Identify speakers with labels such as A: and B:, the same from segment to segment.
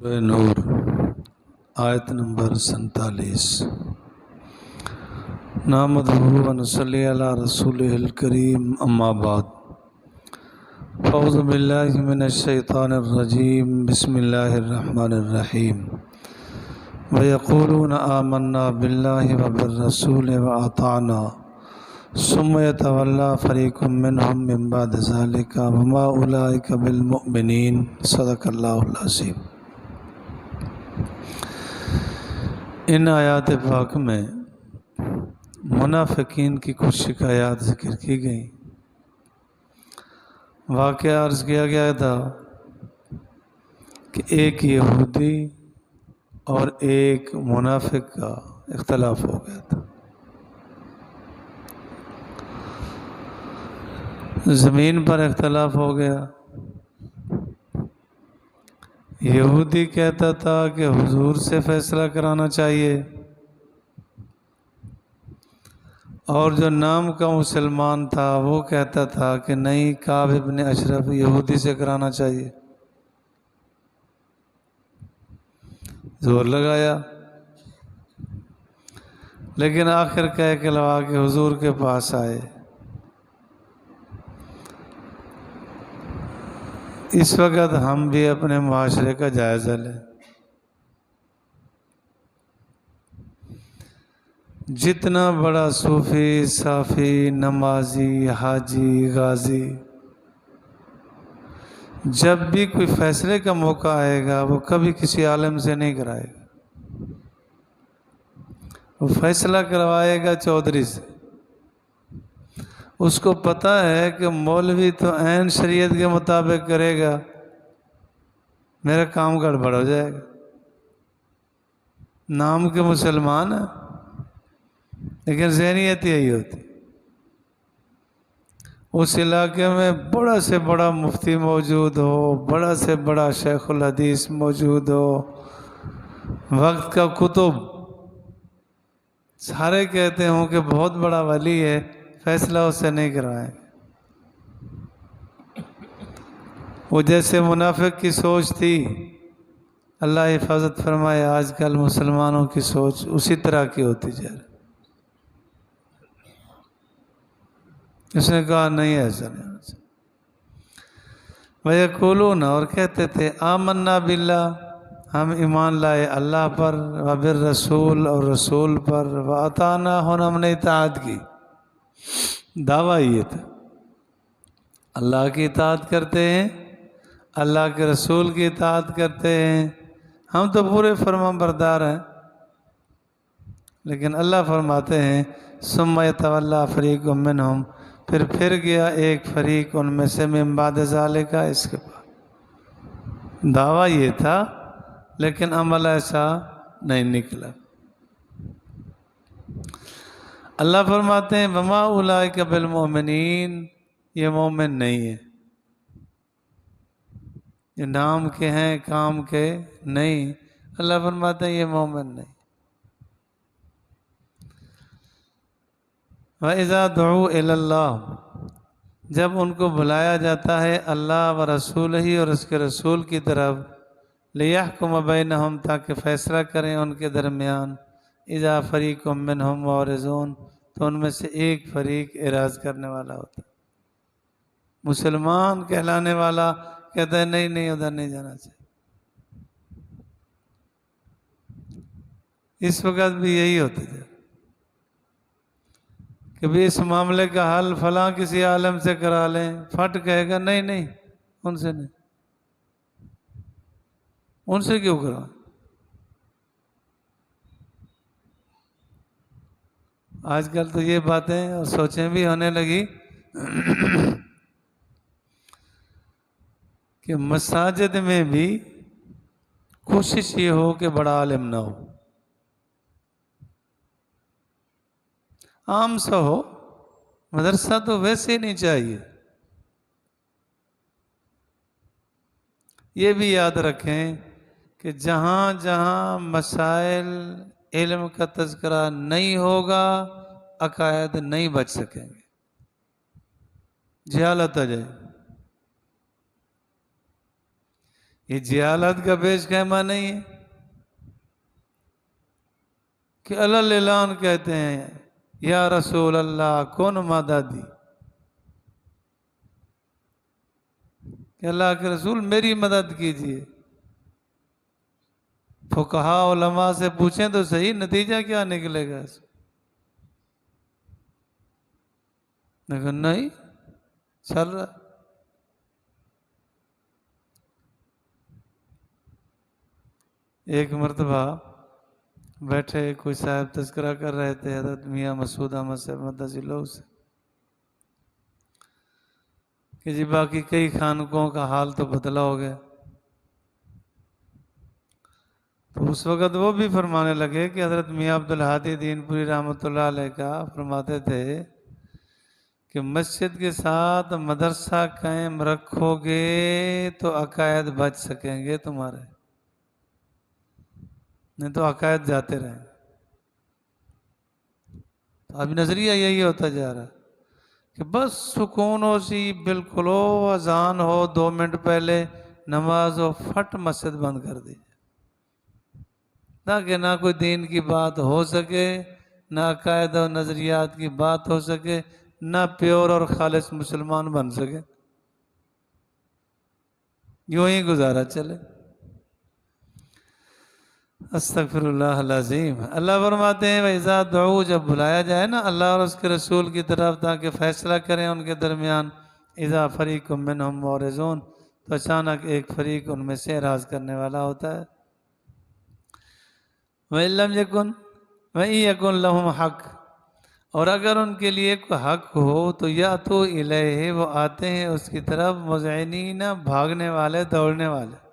A: नूर आयत नंबर 47। नामदहु व नसल्ली अला रसूलिहिल करीम अम्मा बाद फ़ौज़ु बिल्लाहि मिनश शैतानिर रजीम बिस्मिल्लाहिर रहमानिर रहीम व यक़ूलून आमन्ना बिल्लाहि व बिर्रसूलि व अताअना सुम्मा यतवल्ला फ़रीक़ुम मिनहुम मिन बअदि ज़ालिका व मा उलाइका बिल मुअमिनीन सदक़ल्लाहुल अज़ीम। इन आयात पाक में मुनाफिकीन की कुछ शिकायत जिक्र की गई। वाक़या अर्ज़ किया गया था कि एक यहूदी और एक मुनाफिक का इख्तलाफ हो गया था। ज़मीन पर इख्तलाफ हो गया। यहूदी कहता था कि हुजूर से फैसला कराना चाहिए और जो नाम का मुसलमान था वो कहता था कि नहीं, काब इब्न अशरफ यहूदी से कराना चाहिए। जोर लगाया, लेकिन आखिर कह के लगा के हुजूर के पास आए। इस वक्त हम भी अपने माशरे का जायज़ा लें। जितना बड़ा सूफ़ी, साफ़ी, नमाजी, हाजी, गाजी, जब भी कोई फैसले का मौका आएगा वो कभी किसी आलिम से नहीं कराएगा, वो फैसला करवाएगा चौधरी से। उसको पता है कि मौलवी तो ऐन शरीयत के मुताबिक करेगा, मेरा काम गड़बड़ हो जाएगा। नाम के मुसलमान है लेकिन ज़हनियत यही होती। उस इलाके में बड़ा से बड़ा मुफ्ती मौजूद हो, बड़ा से बड़ा शेखुल हदीस मौजूद हो, वक्त का कुतुब सारे कहते हों कि बहुत बड़ा वली है, फैसला उससे नहीं करवाएं। वो जैसे मुनाफिक की सोच थी, अल्लाह हिफाजत फरमाए, आजकल मुसलमानों की सोच उसी तरह की होती जा रही। उसने कहा नहीं, ऐसा नहीं होना चाहिए। वयक़ूलून, और कहते थे, आमन्ना बिल्ला, हम ईमान लाए अल्लाह पर, व बिर रसूल, और रसूल पर, व अताना, हमने इताअत की। दावा ये था अल्लाह की इताअत करते हैं, अल्लाह के रसूल की इताअत करते हैं, हम तो पूरे फरमाबरदार हैं। लेकिन अल्लाह फरमाते हैं सुम्मा यतवल्ला फ़रीक़ुम मिनहुम, फिर गया एक फरीक उनमें से मिन बाद ज़ालिका, इसके बाद। दावा ये था लेकिन अमल ऐसा नहीं निकला। अल्लाह फरमाते हैं वमा उलाइका बिल मोमिनीन, ये मोमिन नहीं है, ये नाम के हैं काम के नहीं। अल्लाह फरमाते हैं ये मोमिन नहीं। व इज़ा दुऊ इलल्लाह, जब उनको बुलाया जाता है अल्लाह व रसूल ही और उसके रसूल की तरफ, लियहकुम बैनहुम, ताकि फ़ैसला करें उनके दरमियान, इज़ा फ़रीक़ुम मिनहुम मुअरिज़ून, तो उनमें से एक फ़रीक एराज़ करने वाला होता। मुसलमान कहलाने वाला कहता है नहीं नहीं, उधर नहीं जाना चाहिए। इस वक्त भी यही होता है कि भाई इस मामले का हल फलां किसी आलम से करा लें, फट कहेगा नहीं नहीं, उनसे नहीं, उनसे क्यों करवा। आजकल तो ये बातें और सोचें भी होने लगी कि मसाजिद में भी कोशिश ये हो कि बड़ा आलिम ना हो, आम सा हो। मदरसा तो वैसे ही नहीं चाहिए। ये भी याद रखें कि जहाँ जहाँ मसाइल इल्म का तज़किरा नहीं होगा, अकायद नहीं बच सकेंगे, जहालत आ जाए। ये जिहालत का पेश कहमा नहीं है कि अल्लाह ऐलान कहते हैं या रसूल अल्लाह कौन मददी, कि अल्लाह के रसूल मेरी मदद कीजिए। फुकहा उलमा से पूछें तो सही, नतीजा क्या निकलेगा इसका? देखो नहीं चल रहा। एक मरतबा बैठे कोई साहब तस्करा कर रहे थे हज़रत मियाँ मसूद अहमद साहब मद्दसिल्लाह से कि जी बाकी कई खानकों का हाल तो बदला हो गया। तो उस वक़्त वो भी फरमाने लगे कि हज़रत मियाँ अब्दुल हादी दीनपुरी रहमतुल्लाह अलैह का फरमाते थे कि मस्जिद के साथ मदरसा कायम रखोगे तो अकायद बच सकेंगे तुम्हारे, नहीं तो अकायद जाते रहेंगे। तो अभी नज़रिया यही होता जा रहा है कि बस सुकून हो सी बिल्कुल हो, अजान हो 2 मिनट पहले नमाज हो, फट मस्जिद बंद कर दी, ताकि ना कोई दीन की बात हो सके, ना अकायद और नज़रियात की बात हो सके, ना प्योर और खालिस मुसलमान बन सके, यूं ही गुजारा चले। अस्तगफिरुल्लाह अज़ीम। अल्लाह फरमाते हैं वैज़ा दुऊ, जब बुलाया जाए ना अल्लाह और उसके रसूल की तरफ ताकि फ़ैसला करें उनके दरमियान, इज़ा फ़रीक़ुम मिनहुम मुअरिज़ून, तो अचानक एक फ़रीक उनमें से एराज़ करने वाला होता है। वइल्लम यकुन वइन यकुन लहुम हक़, और अगर उनके लिए कोई हक़ हो तो या तो इलैहि, वो आते हैं उसकी तरफ, मुज़अनिना, भागने वाले दौड़ने वाले।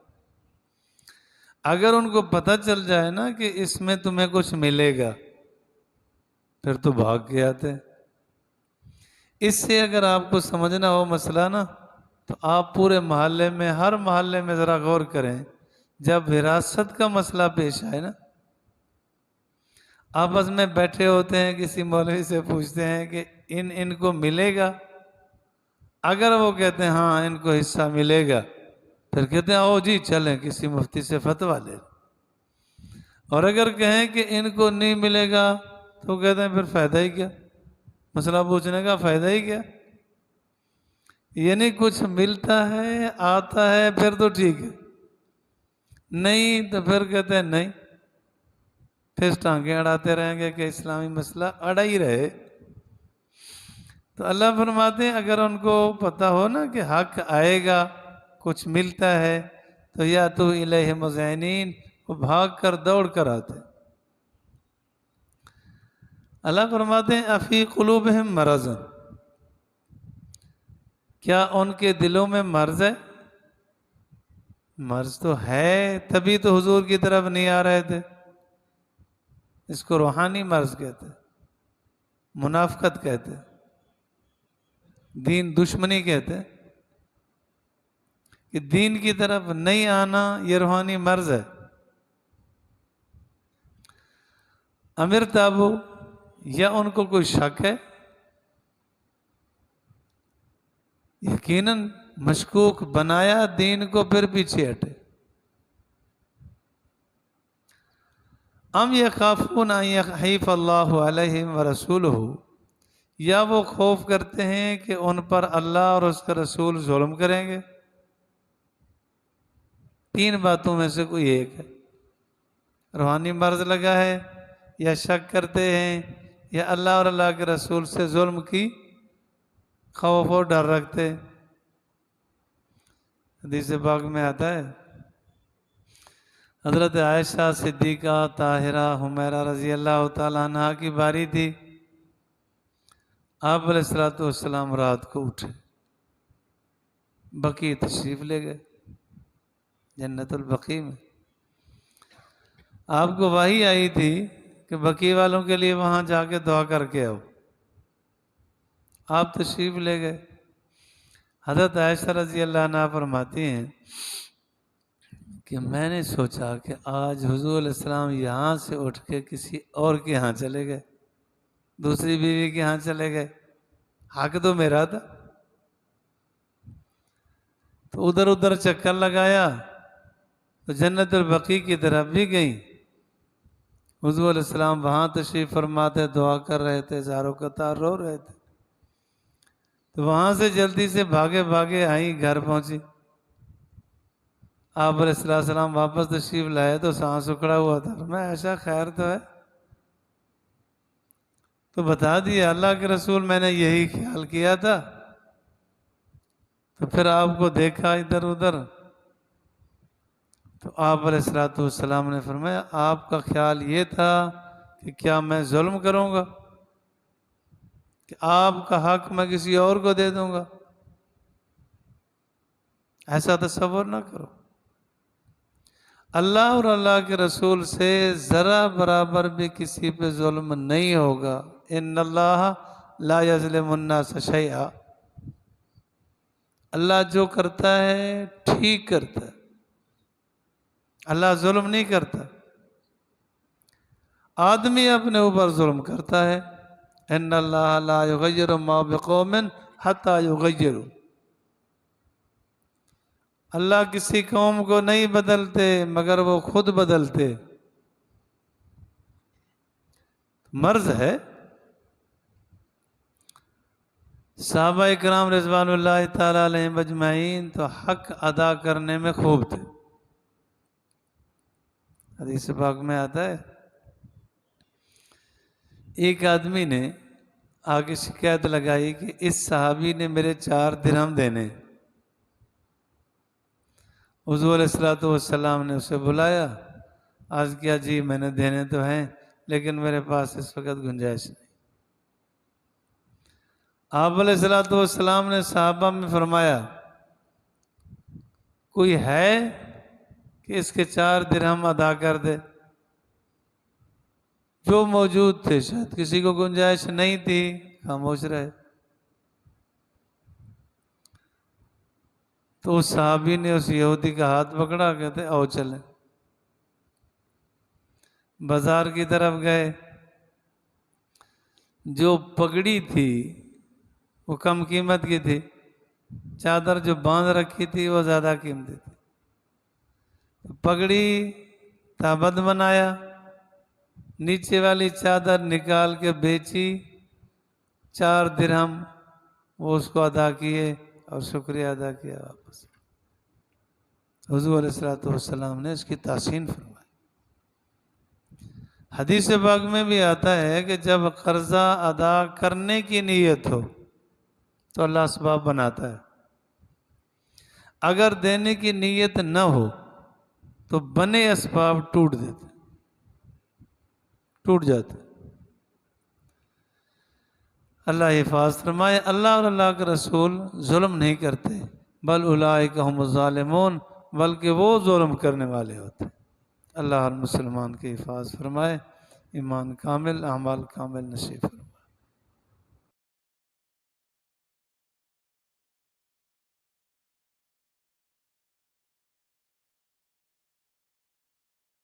A: अगर उनको पता चल जाए ना कि इसमें तुम्हें कुछ मिलेगा फिर तो भाग के आते। इससे अगर आपको समझना हो मसला ना, तो आप पूरे मोहल्ले में, हर मोहल्ले में ज़रा गौर करें, जब विरासत का मसला पेश आए ना, आपस में बैठे होते हैं, किसी मौलवी से पूछते हैं कि इनको मिलेगा, अगर वो कहते हैं हाँ इनको हिस्सा मिलेगा, फिर कहते हैं ओ जी चलें किसी मुफ्ती से फतवा ले। और अगर कहें कि इनको नहीं मिलेगा तो कहते हैं फिर फ़ायदा ही क्या, मसला पूछने का फ़ायदा ही क्या। यानी कुछ मिलता है आता है फिर तो ठीक है, नहीं तो फिर कहते हैं नहीं, फिर टांगे अड़ाते रहेंगे कि इस्लामी मसला अड़ा ही रहे। तो अल्लाह फरमाते हैं अगर उनको पता हो ना कि हक आएगा, कुछ मिलता है, तो या तो इलैहि मुज़अनिन, वो भाग कर दौड़ कर आते। अल्लाह फरमाते हैं अफ़ी क़ुलूबिहिम मरज़, क्या उनके दिलों में मर्ज है? मर्ज तो है, तभी तो हुजूर की तरफ नहीं आ रहे थे। इसको रूहानी मर्ज कहते, मुनाफकत कहते, दीन दुश्मनी कहते, कि दीन की तरफ नहीं आना ये रूहानी मर्ज है। अमीर ताबू, या उनको कोई शक है? यकीनन मशकूक बनाया दीन को फिर पीछे हटे। अम यखाफून अन यहीफ़ अल्लाहु अलैहिम व रसूलुहु, या वो खौफ करते हैं कि उन पर अल्लाह और उसका रसूल जुल्म करेंगे। तीन बातों में से कोई एक है, रूहानी मर्ज लगा है, या शक करते हैं, या अल्लाह और अल्लाह के रसूल से जुल्म की खौफ और डर रखते। हदीस पाक में आता है हज़रत आयशा सिद्दीक़ा ताहिरा हुमैरा रज़ी अल्लाह तआला अन्हा की बारी थी। आप अलैहिस्सलाम रात को उठे, बकी तशरीफ़ ले गए, जन्नतुल बकी में। आपको वही आई थी कि बकी वालों के लिए वहाँ जाके दुआ करके आओ, आप तशरीफ़ ले गए। हज़रत आयशा रज़ी अल्लाह अन्हा फरमाती हैं कि मैंने सोचा कि आज हुज़ूर अलैहिस्सलाम यहाँ से उठ के किसी और के यहाँ चले गए, दूसरी बीवी के यहाँ चले गए, हक तो मेरा था। तो उधर उधर चक्कर लगाया, तो जन्नतुल बकी की तरफ भी गई। हुज़ूर अलैहिस्सलाम वहाँ तशरीफ़ फरमाते, दुआ कर रहे थे, ज़ारो कतार रो रहे थे। तो वहाँ से जल्दी से भागे भागे आई, घर पहुँची। आप अलैहिस्सलाम वापस तशरीफ़ लाए तो सांस उखड़ा हुआ था। मैं ऐसा खैर तो है? तो बता दिया अल्लाह के रसूल, मैंने यही ख्याल किया था। तो फिर आपको देखा इधर उधर, तो आप अलैहिस्सलाम ने फरमाया, आपका ख्याल ये था कि क्या मैं जुल्म करूँगा, कि आपका हक मैं किसी और को दे दूँगा? ऐसा तसव्वुर ना करो। अल्लाह और अल्लाह के रसूल से ज़रा बराबर भी किसी पे जुल्म नहीं होगा। इन्नल्लाह ला यज़लिमुन्नास शैआ। अल्लाह जो करता है ठीक करता है, अल्लाह जुल्म नहीं करता। आदमी अपने ऊपर जुल्म करता है। इन्नल्लाह ला युग़य्यिरु मा बिक़ौमिन हत्ता युग़य्यिरु। अल्लाह किसी कौम को नहीं बदलते मगर वो खुद बदलते। मर्ज है। सहाबा इकराम रिज़वानुल्लाहि ताला अलैहिम अजमईन तो हक अदा करने में खूब थे। हदीस पाक में आता है, एक आदमी ने आगे शिकायत लगाई कि इस सहाबी ने मेरे 4 दिरहम देने। हुज़ूर अलैहिस्सलातु वस्सलाम ने उसे बुलाया, आज किया, जी मैंने देने तो हैं लेकिन मेरे पास इस वक्त गुंजाइश नहीं। आप अलैहिस्सलातु वस्सलाम ने सहाबा में फरमाया, कोई है कि इसके 4 दिरहम अदा कर दे? जो मौजूद थे, शायद किसी को गुंजाइश नहीं थी, खामोश रहे। तो उस सहाबी ने उस यहूदी का हाथ पकड़ा, कहते आओ चले। बाजार की तरफ गए। जो पगड़ी थी वो कम कीमत की थी, चादर जो बांध रखी थी वो ज़्यादा कीमती थी। तो पगड़ी ताबद बनाया, नीचे वाली चादर निकाल के बेची, 4 दिरहम वो उसको अदा किए और शुक्रिया अदा किया वापस। हुज़ूर अलैहिस्सलातु वस्सलाम ने इसकी तासीन फरमाई। हदीस पाक में भी आता है कि जब कर्जा अदा करने की नीयत हो तो अल्लाह असबाब बनाता है। अगर देने की नीयत न हो तो बने असबाब टूट जाते। अल्लाह हिफाज़त फरमाए। अल्लाह और अल्लाह के रसूल जुल्म नहीं करते, बल उलाइका हुमुज़ ज़ालिमून, बल्कि वो जुल्म करने वाले होते। अल्लाह हर मुसलमान की हिफाज़त फरमाए, ईमान कामिल, अमाल कामिल नसीब फरमाए।